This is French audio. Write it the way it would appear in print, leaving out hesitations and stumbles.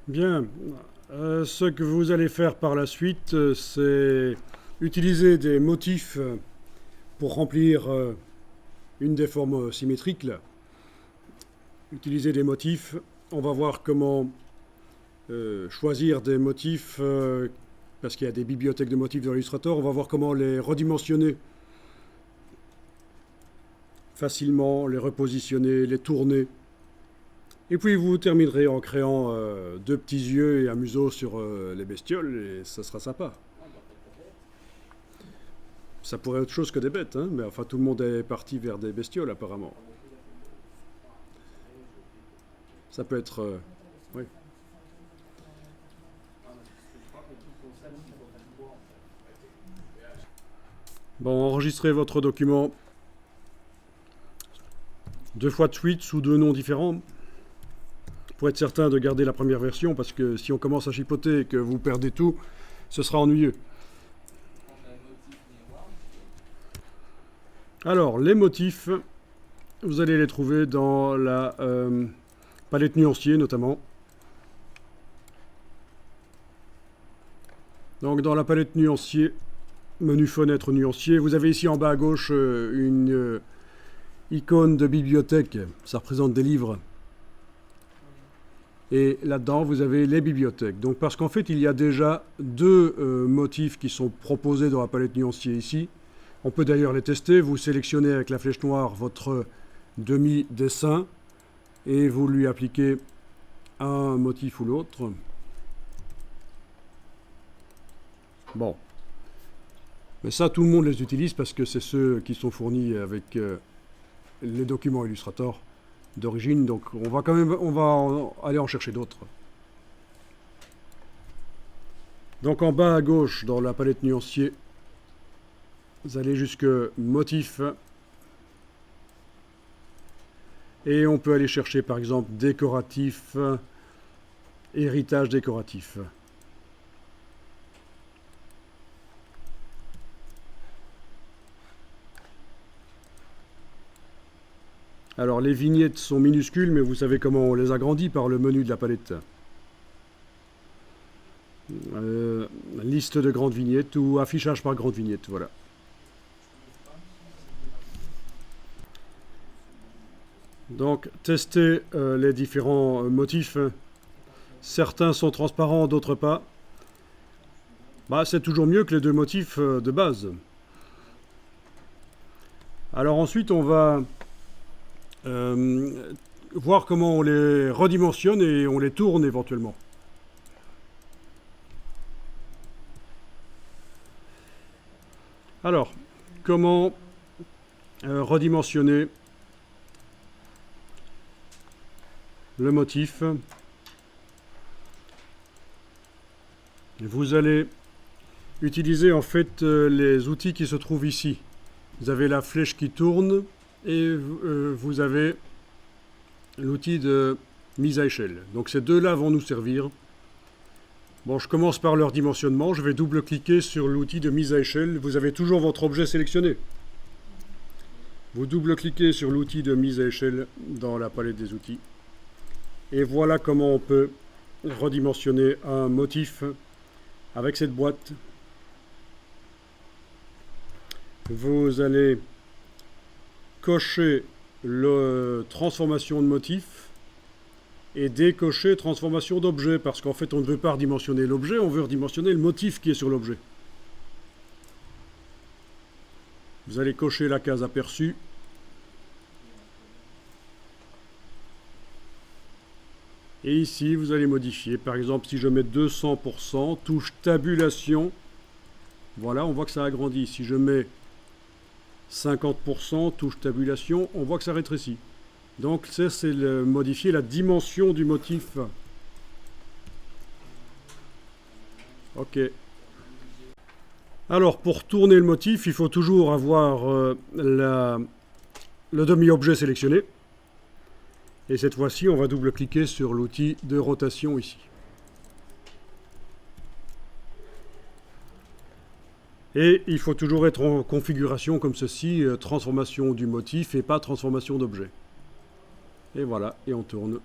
Bien. Ce que vous allez faire par la suite, c'est utiliser des motifs pour remplir une des formes symétriques, là. Utiliser des motifs. On va voir comment choisir des motifs, parce qu'il y a des bibliothèques de motifs dans Illustrator. On va voir comment les redimensionner facilement, les repositionner, les tourner. Et puis vous terminerez en créant deux petits yeux et un museau sur les bestioles, et ça sera sympa. Ça pourrait être autre chose que des bêtes, hein, mais enfin tout le monde est parti vers des bestioles apparemment. Ça peut être... oui. Bon, enregistrez votre document 2 fois de suite sous 2 noms différents, pour être certain de garder la première version, parce que si on commence à chipoter et que vous perdez tout, ce sera ennuyeux. Alors, les motifs, vous allez les trouver dans la palette nuancier notamment. Donc dans la palette nuancier, menu fenêtre nuancier, vous avez ici en bas à gauche une icône de bibliothèque, ça représente des livres. Et là-dedans, vous avez les bibliothèques. Donc parce qu'en fait, il y a déjà 2 motifs qui sont proposés dans la palette nuancier ici. On peut d'ailleurs les tester. Vous sélectionnez avec la flèche noire votre demi-dessin et vous lui appliquez un motif ou l'autre. Bon. Mais ça, tout le monde les utilise parce que c'est ceux qui sont fournis avec les documents Illustrator d'origine. Donc on va aller en chercher d'autres. Donc en bas à gauche, dans la palette nuancier, vous allez jusque motif. Et on peut aller chercher par exemple décoratif, héritage décoratif. Alors les vignettes sont minuscules, mais vous savez comment on les agrandit par le menu de la palette. Liste de grandes vignettes ou affichage par grande vignette, voilà. Donc testez les différents motifs. Certains sont transparents, d'autres pas. Bah, c'est toujours mieux que les 2 motifs de base. Alors ensuite on va voir comment on les redimensionne et on les tourne éventuellement. Alors, comment redimensionner le motif? Vous allez utiliser en fait les outils qui se trouvent ici. Vous avez la flèche qui tourne et vous avez l'outil de mise à échelle. Donc ces deux-là vont nous servir. Bon, je commence par leur dimensionnement. Je vais double-cliquer sur l'outil de mise à échelle. Vous avez toujours votre objet sélectionné. Vous double-cliquez sur l'outil de mise à échelle dans la palette des outils. Et voilà comment on peut redimensionner un motif avec cette boîte. Vous allez cocher la transformation de motif et décocher transformation d'objet, parce qu'en fait on ne veut pas redimensionner l'objet, on veut redimensionner le motif qui est sur l'objet. Vous allez cocher la case aperçu. Et ici vous allez modifier, par exemple si je mets 200%, touche tabulation, voilà, on voit que ça agrandit. Si je mets 50%, touche tabulation, on voit que ça rétrécit. Donc ça, c'est modifier la dimension du motif. Ok. Alors, pour tourner le motif, il faut toujours avoir le demi-objet sélectionné. Et cette fois-ci, on va double-cliquer sur l'outil de rotation ici. Et il faut toujours être en configuration comme ceci, transformation du motif et pas transformation d'objet. Et voilà, et on tourne.